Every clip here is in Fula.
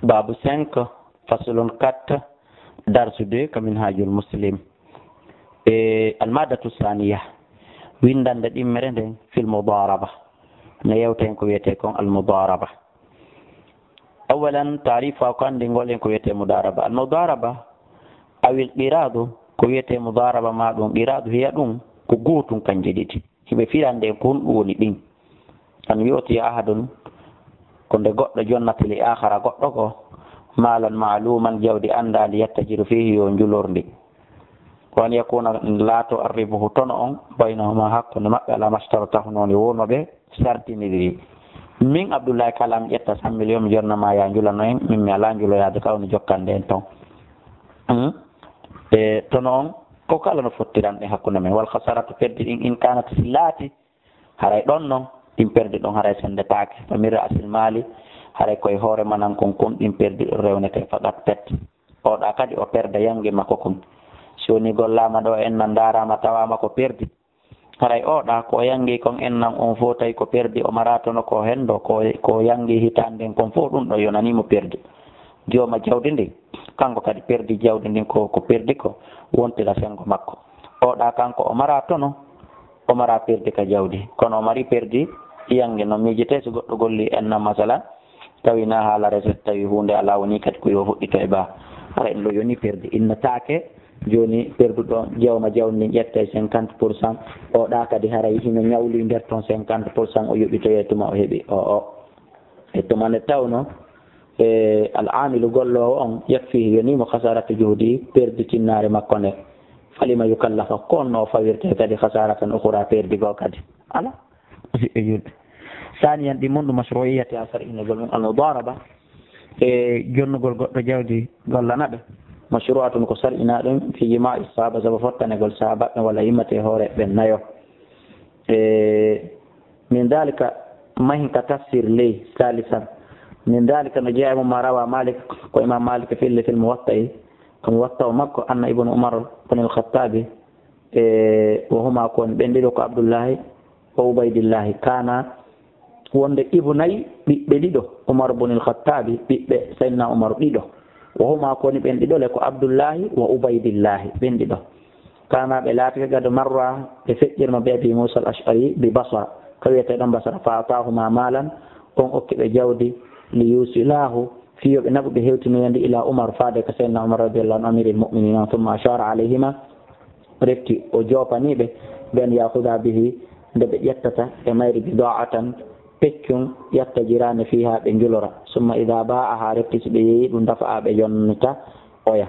باب 5 فصل 4 درس 2 كمنهاج المسلم. المادة الثانية ويندان دمرند في المضاربة نيوتين كويتيكم المضاربة. أولا تعريف وكان دينغولين كويتي مضاربة. المضاربة أو الإرادة كويتي مضاربة ما دون إرادة هي دون كوغوتون كان جديد هي في عند يكون وني دين أن يؤتي أحد كنت قد جنة لآخر قد مالا معلوما جودي أندى ليتجر فيه ينجلور لي وأن يكون لا تقربه تنعم بينهما حق على ما اشترطه نون به سرتي ندري من عبد الله كلام يتسمى اليوم جرنا ما ينجل نين من ميلان جلو يدكاو نجوكان دين تون تنعم كوكالا نفتران حقنا من والخسارة فرد إن كانت سلاتي هراي دونو ɗin perdi ɗon haray sendetake famira asil maali haray koye hoore manan kon ɗin perdi ɗo rewnete faɗat pet oɗa kadi o perda yangue makko kon si woni gollama ɗo ennan darama tawama ko perdi haray oɗa ko yangi kon ennan on fo tawi ko perdi o maratono ko hendo ko yangi hitanden kon fo ɗum ɗo yonanimo perdi joma jawdi ndi kanko kadi perdi jawdi ndin ko perdi ko wontira sengo makko oɗa kanko o maratono o mara perdi ka jawdi kono o mari perdi yange no miijete so goɗɗo golli enna masala tawi na haala reset tawi hunde ala woni kadi ko yo fuɗɗito e ba hara en ɗo yoni perdi innatake joni perduɗo jawma jawdi ndi ƴette 50% oɗa kadi haray hino ñawli nder ton 50% o yoɓitoye tuma o heeɓi e tumane tawno al amilu gollowo on yakfihi yonimo hasarata juhdi perdi tinnare makko nde falima yukallafa konno o fawirte kadi hasaratan ukhra perdi go kadi ala ثانيا دي منذ مشروعية أثر إن المضاربة جنقل قد جودي قال لنا مشروعة كسر إنادم في جماع الصحابة زبفتنا قل صحابة ولا إمة هوري بالنيو من ذلك ما هنك تفسير لي ثالثا من ذلك نجاء ما روى مالك وإمام مالك في اللي في الموطأ مكة أن ابن عمر بن الخطاب وهما كون بندلك عبد الله وعبيد الله كان wonde ibnay ɓiɓɓe ɗiɗo Umar ibn al-Khattabi ɓiɓɓe Sayyidina Umar ɗiɗo wo huma koni ɓen ɗiɗo le ko Abdullahi wa Ubaydillahi ɓen ɗiɗo kana ɓe laatike gado marra ɓe feƴƴirma be Abi Musa al-Ash'ari bi Basra ko wiyeteɗon Basra fa atahuma malan on okki ɓe jawdi li yusilahu fiyo ɓe naɓu ɓe hewtinoyande ila Umar faade ko Sayyidina Umar radiyallahu anhu amiril mu'minina thumma ashara alayhima refti o jopaniɓe ben yahuda bihi nde ɓe ƴettata e mayri bida'atan peccum yattajirani fiha ɓe julora summa ida ba'aha refti ɓe yeeyi ɗum dafa ɓe yonnita oya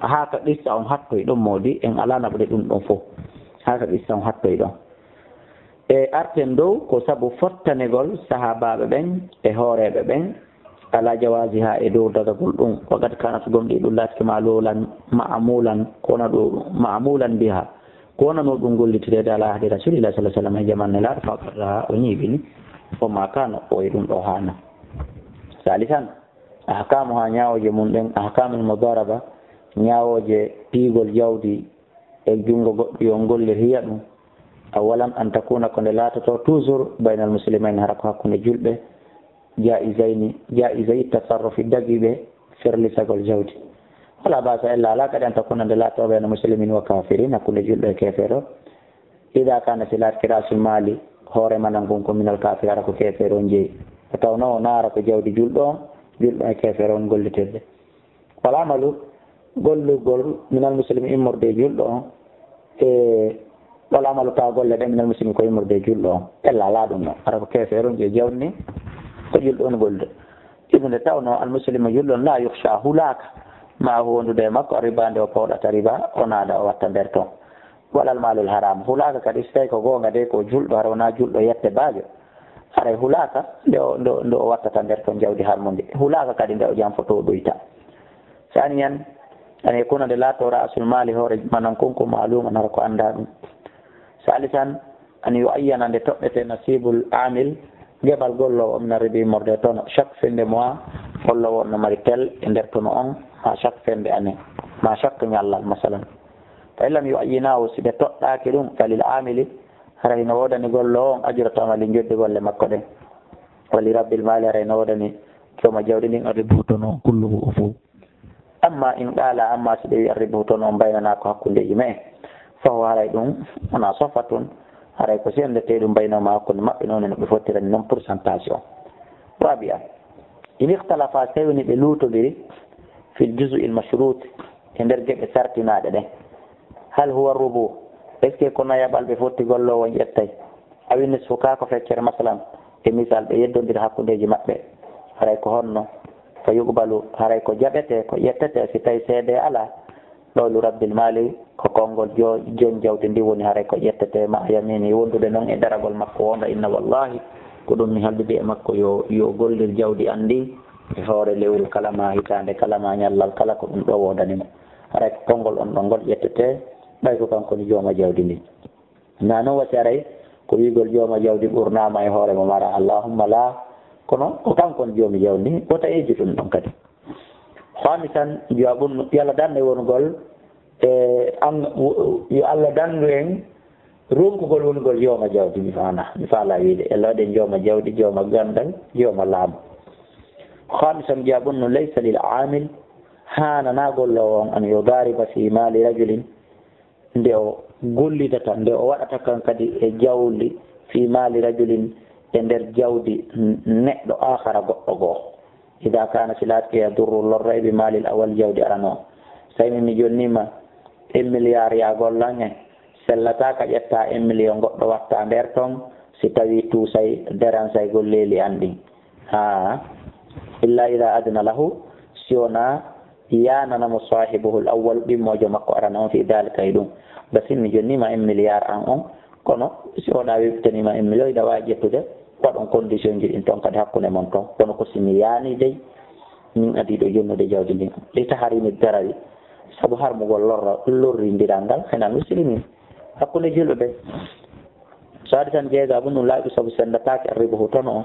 haka qissa on hattoy ɗum modi en ala naɓde ɗum ɗon fof haka qissa on hattoy ɗon e arten dow ko saabu fottanegol sahabaɓe ɓen e hooreɓe ɓen ala jawasi ha e dow dagagol ɗum wagat kanat gomɗi ɗum latke malulan ma'amulan kona ɗo ma'amulan biha konano ɗum gollitirede ala hadi rasulillah sallallahu alaihi wasallam e jamanne laaɗo faqata o ñiɓini وما كان قويدون أوهانا. ثالثا أحكامها نياوجي من أحكام المضاربة نياوجي بيغل جودي الجنغ يونغول لهيئة أولا أن تكون كن لا توزر بين المسلمين هرقها كن جلبة جائزي التصرف الدقيبة فرلسة الجودي ولا بأس إلا لا أن تكون لا بين المسلمين وكافرين كن جلبة كافرة إذا كان سلات كراس المالي hoore manan gonko minal kafir ara ko kefere on jeeyi tawno o naara ko jawdi julɗo e kefere on gollitede wala malu gollugol minal muslimi immorde julɗo on e wala malu taw golle ɗe minal muslimi ko immorde julɗo on ella ala ɗum no ara ko kefere on jeeyi jawdi ni ko julɗo on golde ibnde tawno al muslima julɗo on la yuhsha hulaka ma hondude makko ribande o pawɗata riba o naada o watta nder toon walal malul haram hulaka kadi so tawi ko gonga de ko julɗo hara wona julɗo yette baajo haray hulaka nde o wattata nder toon jawdi harmude hulaka kadi nde o jam foto ɗoyta saniyan an yakuna nde laato ra'sul mali hoore manan konko maaluma hara ko anda ɗum salisan an yuayyana nde toɓɓete nasibul amil geɓal gollowo min arribi morde toon chaque fin de mois gollowo no mari tel e nder tono on ha chaque fin de année ma chaque ñallal masalan فإن لم يعيناه سيدة تؤتاك لهم فللعامل هرين ودني قول لهم أجر تمالين جد قول لمكة ولرب المال هرين ودني joma jawdi ndin arributono kulluhu o fof amma in qala amma so ɗewi arributono baynana ko hakkundeji ma en fahu haray ɗum wona sofatun haray ko sendete ɗum baynoma hakkunde maɓɓe noon no ɓe fottirani noon pourcentage o rabia in ihtalafa tawini ɓe luutodiri fil juzu il mashrut e nder geɓe sartinaɗe ɗen hal huwa rubu est ce que kono yaɓal ɓe fotti gollowo ƴettay awi nisfu ka ko feccere masalan e misal ɓe yeddodiri hakkundeji maɓɓe haray ko honno fa yuqbalu haray ko jaɓete ko ƴettete si tawi seede ala ɗowlu rabbil mali ko konngol joni jawdi ndi woni haray ko ƴettete ma yamini wondude noon e daragol makko wonda inna wallahi ko ɗum mi hallude e makko yo gollir jawdi andi e hoore lewru kala ma hitande kala ma ñallal kala ko ɗum ɗo wodanimo haray ko konngol on ɗon ngol ƴettete ɓay ko kankoni jooma jawdi ndi na noon wasi aray ko wigol jooma jawdi ɓurnama e hoore mo mara allahumma la kono ko kankon joomi jawdi ndi wota eji ɗum ɗon kadi hamisan jawabun yo Allah danne wongol yo Allah dandu en ronkugol wongol jooma jawdi mi faala wiide Allah waɗen jooma jawdi jooma gandal jooma laamu hamisan jawabun no laysa lil amil hanana gollowo on an yudariba fi mali rajulin nde o gollidata nde o waɗata kan kadi e jawdi fi mali rajulin e nder jawdi neɗɗo akhara goɗɗo goo ida kana silati yadurru lorra bi malil awal jawdi arano saymi mi jonnima 1 milliard ya gollan en sellata ka ƴetta 1 million goɗɗo watta nder ton si tawi tuusay deransay golleeli andi ha illa ida adna lahu siona yananamo sahibuhu l awwal ɓimmojo makko arana on fi dalika e ɗum basin mi jonnima 1 milliard an on kono si oɗa wiftanima 1 million ida wawi ƴettude waɗon condition ji ɗin toon kadi hakkunde mon toon kono ko simi yaani dey min adiɗo jonnude jawdi ndin ɗi taharini darari saabu harmugol lorrindiral ngal henan muslimi hakkunde julɓe ɓe so adi tan jeega bu ɗum laaɓi saabu sendatake arribahu toon o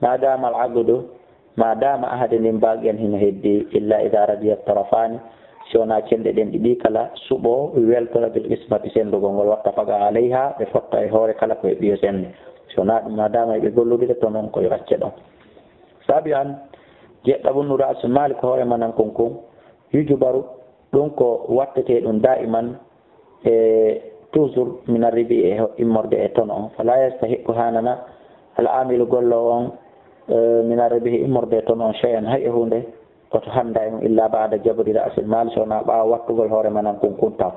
madama al abdu madama ahade ndin mbagen hino heddi illa ida radiya tarafani si wona cenɗe ɗen ɗiɗi kala suɓo weltora bil ismati sendugol ngol watta faga alayha ɓe fotta e hoore kala koye ɓiyo sende so wona ɗum madama eɓe golludire to noon koye acce ɗon saabi an jeɗɗa bunnu rasu mali ko hoore manan konkon yujubaru ɗum ko wattete ɗum daiman e toujours min arribi e immorde e toon on fala yastahiqu hanana al amilu gollo on min arribi e immorde e toon on cheyan hay e hunde oto handa e mum illa bada jabri rasul mali so wona ɓawa wattugol hoore manan konkon taw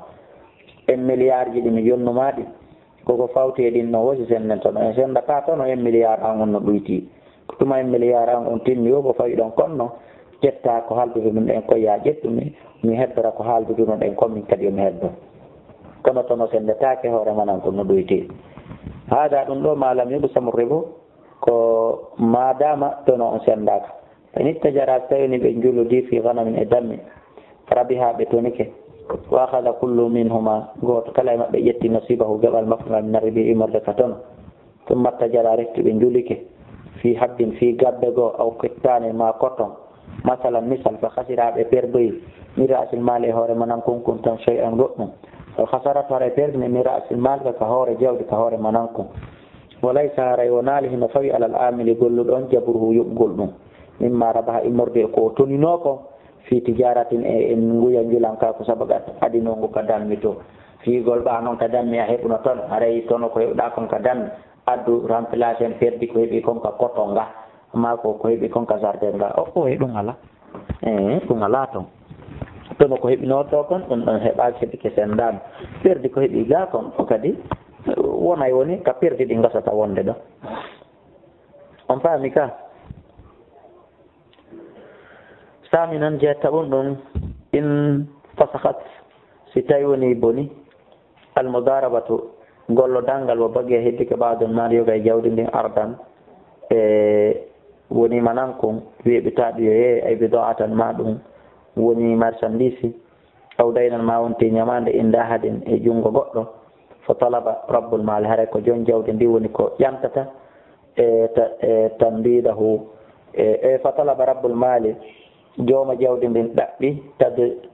1 milliard ji ɗi mi jonnumaɗi koko fawteɗin no wosi sennen toon en sendata toon o 1 milliard an on no ɗoyti ko tuma 1 milliard an on timmi o ko fawi ɗon konno ƴetta ko haldude ɗum ɗen koye ya ƴettumi mi heddora ko haalduduno ɗen commin kadi yomi heddo kono toon o sendetake hoore manan ko no ɗoyti haada ɗum ɗo malam yoɓu samribo ko madama tono on sendaka tani tajara tawini ɓe juludi fi ganamin e dammi rabiha ɓe tonike wa akhadha kullu minhuma goto kala e maɓɓe ƴetti nasibahu geɓal makko ngal min arribi imorde ka toon tumma tajara refti ɓe julike fi habbin fi gabbe goo aw kettane ma coton masalan misal fa hasiraɓe perdoyi mi rasil mal e hoore manan konkon tan chey an goɗɗum o hasarato haray perdine mi rasil mal ka hoore jawdi ka hoore manan kon walaysa haray wonaali hino fawi alal amili golluɗo on jabruhu yoɓgol ɗum mimma rabaha immorde ko tonino kon fi tijaratin e en nguya njulanka ko sabaga adinongo ka danmi to figol ɓa noon ka danmi a heɓuno toon haray toon ko heɓuɗa kon ka danmi addu remplace en perdi ko heeɓi kon ka coton nga ma ko heeɓi kon ka jardin nga o e ɗum ala ɗum ala toon tono ko heɓino to kon ɗum ɗon heɓaki heɓi ke sendama perdi ko heeɓi ga kon o kadi wonay woni ka perdi ɗi gasata wonde ɗo on paami ka sami noon jetta ɗum ɗum in fasahat si tawi woni boni almudarabatu gollo dangal wo bagge heddi ko ɓaadon man yoga e jawdi ndin ardan e woni manan kon weeɓitaɗo yo yeey ay bido atan ma ɗum woni marchandise aw daynan ma wonte ñamande inda haden e junngo goɗɗo fo talaba rabbul mal haray ko jon jawdi ndi woni ko ƴamtata e tambidahu e fa talaba rabbul mali jooma jawdi ndin ɗaɓɓi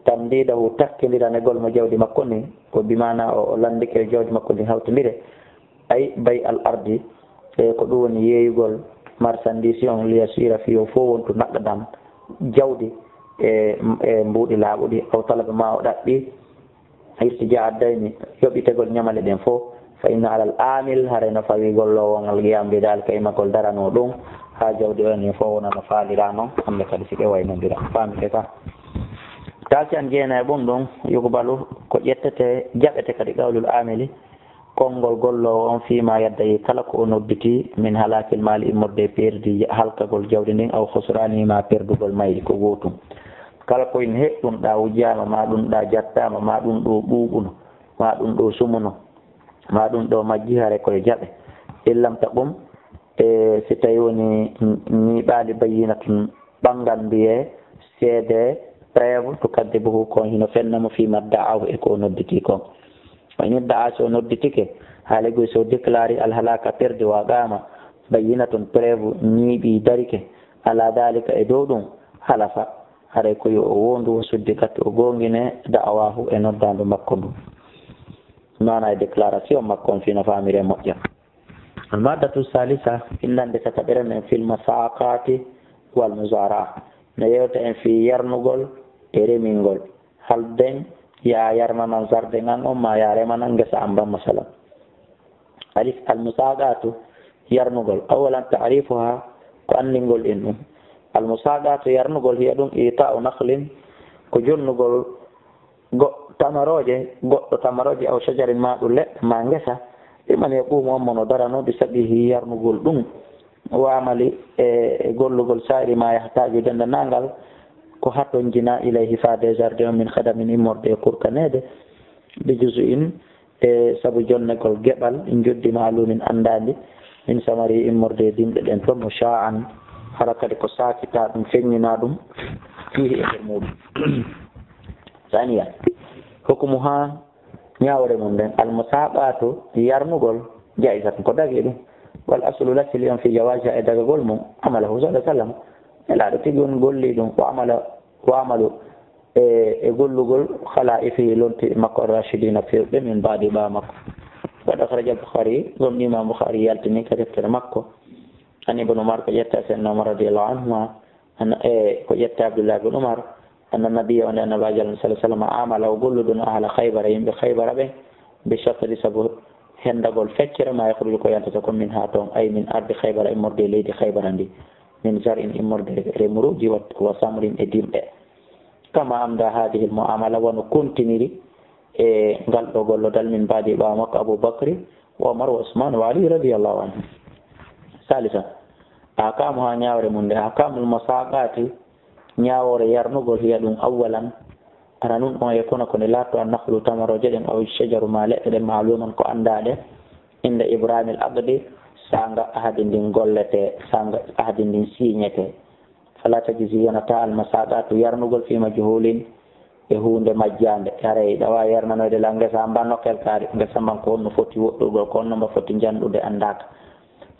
tamdidahu takkidiranegol mo jawdi makko ni ko bimana o landike jawdi makko ndin hawtodire ay bay al ardi e ko ɗum woni yeeyugol marchandise on liyasira fiyo fo wonto naɗɗaɗam jawdi e mbuuɗi laaɓuɗi aw talaɓe ma o ɗaɓɓi irtija addayni yoɓitegol ñamale ɗen fof fa inna alal amil hareno fawi gollowo ngal giyambi dal ka imagol darano ɗum ha jawdi o ni fof wonano faalira noon hamɓe kadi si ɓe waynodira famide ka talti an jeena e ɓum ɗum yugubalu ko ƴettete jaɓete kadi qawlul amili konngol gollowo on fima yaddayi kala ko o nodditi min halakil maali immorde perdi halkagol jawdi ndin aw hosranima perdugol mayri ko gotum kala koyen heɓɗumɗa wujjama ma ɗum ɗa jattama ma ɗum ɗo ɓuuɓuno ma ɗum ɗo sumuno ma ɗum ɗo majji hare koye jaɓe illamta ɓum e si tawi woni niɓali bayinatun ɓangal mbiye seede preuve to kadde bohu kon hino fennamo fima da'aw e ko nodditi kon wayni da'a so nodditike haale goy so déclaré alhalaka perde waɗama bayinatun preuve ñiiɓi darike ala dalika e dow ɗum halafa haray koyo o wondu o suddi katti o gongine da'awahu e noddandu makko ndu mana e déclaration makko on fino famire moƴƴa almadatu salisa innande tataɓere men filma saakati wal musara ne yewta en fi yarnugol e remingol halden ya yarmanan sarde ngan on ma ya remanan ngesa am ban masalan alif al musaqatu yarnugol awalan ta'rifuha ko andingol en ɗum al musaqatu yarnugol hiya ɗum ita'u nakhlin ko jonnugol goɗɗo tamaroje aw shajarin ma ɗum leɗɗe ma ngesa iman yaqumu on mono darano bi sabihi yarnugol ɗum wamali e gollugol sairi ma yahtaju dendanangal ko hatton jina ilayhi fade jardin min khadamin immorde e kurkanede bi juzu'in e sabu jonnegol geɓal in joddi maalumin andandi min samari immorde dimɗe ɗen toon mo sha'an hara kadi ko sakita ɗum feŋñina ɗum fihi e nder muɗum saniya hukumu ha ñawre mum nden almusaqatu yarnugol jaisat ko dagi ɗum wal aslu lasili on fi jawaja e dagagol mum amalahu sallallahu alaihi wasallam elaɗo tigi on golli ɗum o amalu e gollugol hala ifi lonti makko rachidina fewɓe min mbaadi ɓa makko waɗa akhraja Bukhari gom imam Bukhari yaltini ka deftere makko an ibn Umar ko ƴetta senna Umar radiyallahu anhuma ko ƴetta Abdullah ibn Umar anna nabiyya on annabajo sallallahu alaihi wasallam amala o golluɗon ahla Khaybara yimɓe Khaybara ɓe be shatri sabu hendagol feccere ma yakhruju ko yantata ko min ha toon ay min ardi Khaybara immorde leydi Khaybara ndi min zar'in immorde remuruji wa samrin e dimɓe kama amda hadihi l muamala wono continiri e ngal ɗo gollodal min mbaadi ɓawa makko Aboubacry wa Omar wa Ousmane wa Ali radiyallahu anhu salisa ahkamu ha ñawre mum nde ahkamul musaqati ñawore yarnugol hiya ɗum awalan ana nun on e kono kone latto an nahlu tamaroje ɗen aw shajaru ma leɗɗe ɗen maluman ko andaɗe inde Ibrahim al Abdi sanga ahadi ndin gollete sanga ahadi ndin siñete fala tajisi yonata al musaqatu yarnugol fi majhulin e hunde majjande haray ɗawa yarnanoyde la ngesa mba nokkel kaari ngesa man ko honno foti woɗɗurgol ko honno mba foti janɗude andaka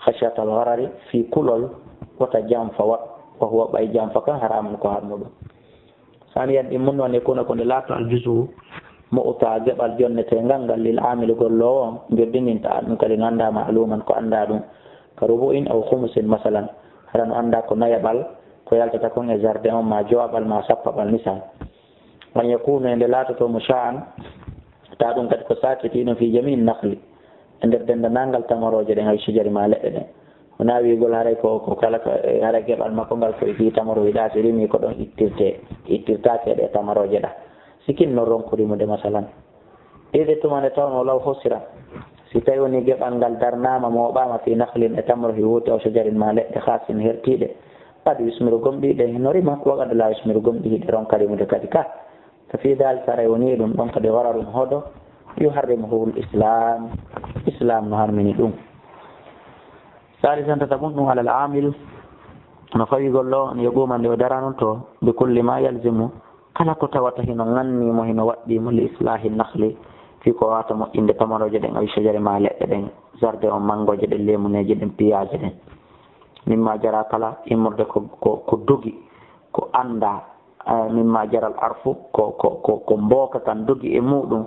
khashatal gharari fi kulol wota jamfa wa huwa ɓay jamfa kan haramun ko harnuɗum saniyan ɗin mun wane kono kone laato al jusu mo uta geɓal jonnete ngal ngal lil amil gollowo on joddininta ɗum kadi ganda maaluman ko anda ɗum ka rubu'in aw khumusin masalan harano anda ko nayaɓal ko yaltata kon e jardin on ma jowaɓal ma sappaɓal misal wan yakunu ende laatoto mo sha'an ta ɗum kadi ko sakitiɗum fi jamin nahli e nder dendanangal tamaroje ɗen hay sujari ma leɗɗe ɗen wona wigol haray ko kala haray geɓal makko ngal koye fi tamaro yiɗa so rimi ko ɗon ittirtake ɗe tamaroje ɗa sikinno ronkurimude masalan ɗiɗe tumande tawno law hosira si tawi woni geɓal ngal darnama moɓama fi nahlin e tamaro hi wuti o sojarin ma leɗɗe hasin hertiɗe kadi wismiru gomɗiɗe hino rima waɗa la wismiru gomɗiɗe ronkarimude kadi ka so fi dal saray woni ɗum ɗon kadi wara ɗum hoɗo yuharrimuhu l'islam islam no harmini ɗum salisan tata ɗum ɗum alal amil no fawi gollo on yogumande o dara noon to bi kulli ma yalzimu kala ko tawata hino ngannimo hino waɗɗimo li islahi nahli fi ko wata moƴƴinde tamaroje ɗen awi sojare ma leɗɗe ɗen jardin on mangoje ɗen lemuneje ɗen piyaje ɗen mimma jara kala immorde ko dogi ko anda mimma jaral arfu ko mboka kan dogi e muɗum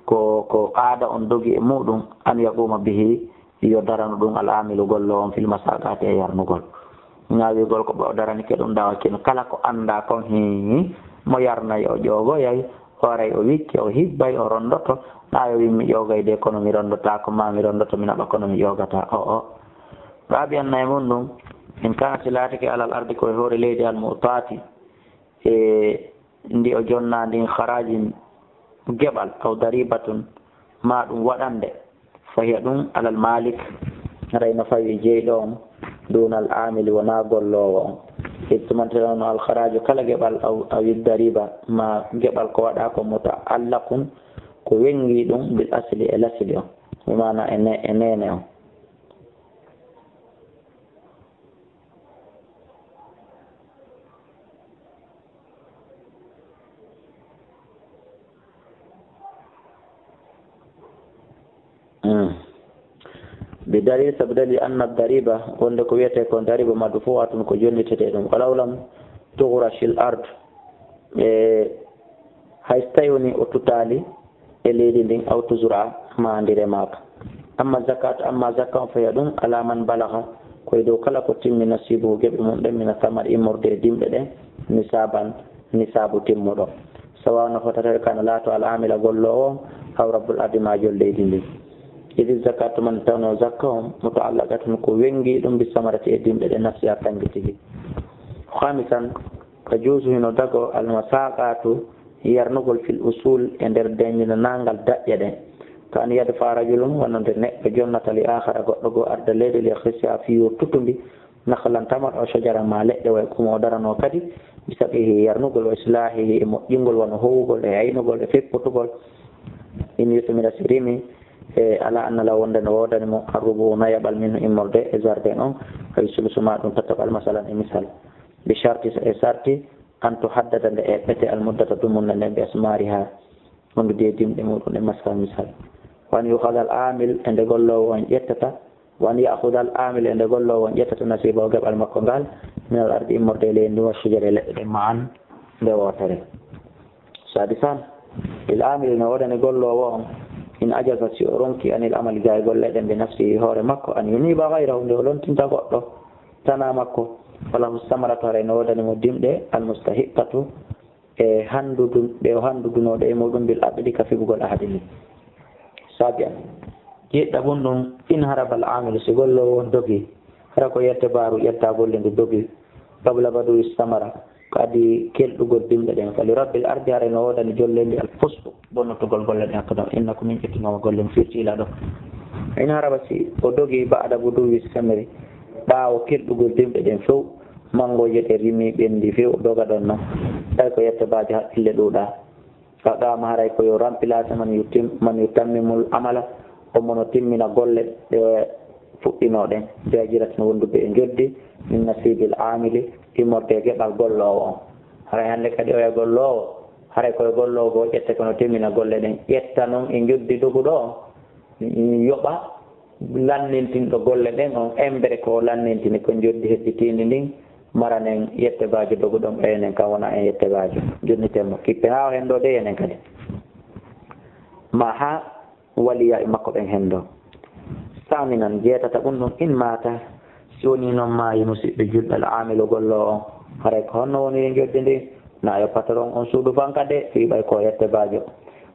ko aada on dogi e muɗum an yaquma bihi yo daranu ɗum al amilu gollo on fil masaqati e yarnugol ñaawigol ko ɓe o darani ke ɗum dawa kino kala ko annda kon hi mo yarnayi o ƴoogoyay horay o wicce o hibbay o rondoto na yo wimmi ƴoogayde kono mi rondota ko ma mi rondoto mi naɓa kono mi ƴoogata o raabi annayi mum ɗum in kanati laatike alal ardi koye hoore leydi al mutati e ndi o jonna ndin harajin geɓal aw daribatun ma ɗum waɗande fahiya ɗum alal malik rayno fawi jeyɗo on dunal amili wona gollowo on ittumantenono alharaju kala geɓal awi dariba ma geɓal ko waɗa ko muta allakun ko wengi ɗum bil asli e lasli on mimana e nene on بدليل سبدليل أن الضريبة وندك ويته كون ضريبة مدفوعة كجون تتدم ولو لم تغرش الأرض هايستيوني أتتالي إليدين أو تزرع ما عندي رماك أما زكاة فيدون على من بلغ كويدو كلا كتيم من نصيبه جب من الثمر إمور ديم نساب تيمورو سواء نفتر كان لا تعالى عامل أقول له أو رب الأرض ما جل ديدين إذا زكاة من تنو زكاهم متعلقة كوينجي دم بثمرة إدم لنفسها تنجتيه خامسا كجوز هنا دغو المساقات يرنقل في الأصول عند الدين نانغال دأيده كان يدفع رجل ونندر بجنة لآخر أقول أرد الليل ليخسها فيه تتنبي نخلا تمر أو شجرة ما لئ ويكون ودرن وكدي بسببه يرنقل وإصلاحه ينقل ونهوغل يعينقل يفكتقل إن يسمى سريمي ala anna la wonde no wodani mo arrubu na yabal min immorde e jardin on kay sulusuma dum tatabal masalan e misal bi sharti e sarti an to haddada de e bete al muddata dumun ne be asmariha on de dimde mudum e masal misal wan yukhad al amil ende gollo won jettata wan ya'khud al amil ende gollo won jettata nasiba gab al makko gal min al ardi immorde le ndi wasujare le ma'an de wotare sadisan il amil no wodani gollo won in ajaza si ronki anil amal jay golle den be nafsi hore makko an yuniba ghayra de lon tinta goddo tana makko wala mustamaratu rayno wodani mo dimde al mustahiqatu e handuduno de modum bil abdi ka fibugol ahadini sabian jedda bundum in harabal amil si gollo won dogi hara ko yette baru yetta golle ndu dogi qabla badu istamara kadi keldugol dimbe den fali rabbil ardi areno wodani jollendi al fusbu bonnotugol golle den kadam innakum min kitino golle firti ila do in harabasi o dogi baada budu wisamri baawo keldugol dimbe den few mango jete rimi bendi few doga don no tay ko yette baaji hakkille duda kada maharay ko yo rampilase man yutammimul amala o mono timmina golle de fuɗɗinoɗen jajirat no wonduɓe e joddi min nasibil amili immorde geɓal gollowo on haray hande kadi o e gollowo haray koye gollowo ƴette kono timmina golle ɗen ƴetta noon e joddi doguɗo o yoɓa lannintinɗo golle ɗen on embere ko lannintini ko joddi hedditindi ndin maranen yettebajo doguɗon ɓeyenen kam wona en yettebajo jonnitemo kippe ha o hendo de enen kadi ma ha waliya e makko ɓen hendo saminan jeetata ɗum ɗum in mata si woni noon maayi musidɓe julɓe al amilu gollo on haray ko honno woni joddi ndi na yo patron on suudu banka de fiɓay ko yette bajo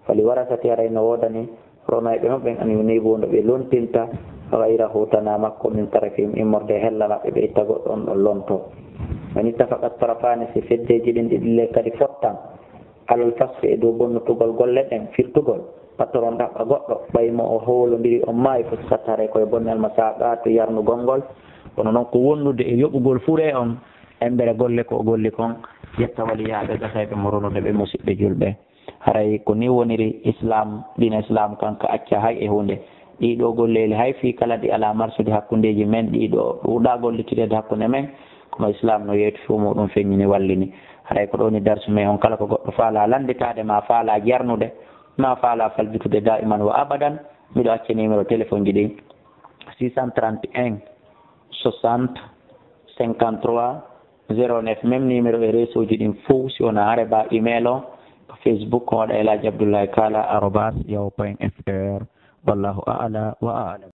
fali warasati haray no wodani ronoyɓe maɓɓen an yunibuno ɓe lontinta gayra hutana makko min tarafihim immorde hella maɓɓe ɓe itta goɗɗo on ɗon lonto man ittafaqat tarafani si feddeji ɗin ɗiɗile kadi fottan alal fasfi e dow bonnutugol golle ɗen firtugol patron ɗaɓɓa goɗɗo ɓaymo o howlodiri on maayi fof sattare koye bonnel masaqa to yarnu gongol kono noon ko wonnude e yoɓugol fure on embere golle ko golli kon yetta waliyaɓe gasayɓe mo ronude ɓe musidɓe julɓe haray ko ni woniri islam ɗina islam kanka acca hay e hunde ɗiɗo golleli hay fi kala ɗi ala marsude hakkundeji men ɗiɗo ɗuuɗa gollitirede hakkunde men kono islam no yeeti fu muɗum feññini wallini haray ko ɗoni darsu men on kala ko goɗɗo faala landitade ma faala jarnude ma faala falbitude daiman wa abadan miɗo acca numéro téléphone ji ɗi 631 60 53 09 même numéro e réseau ji ɗin fof si wona areba email o Facebook ko waɗa Elhaji Abdoulaye Kala @yahoo.fr wallahu a'la wa a'lam.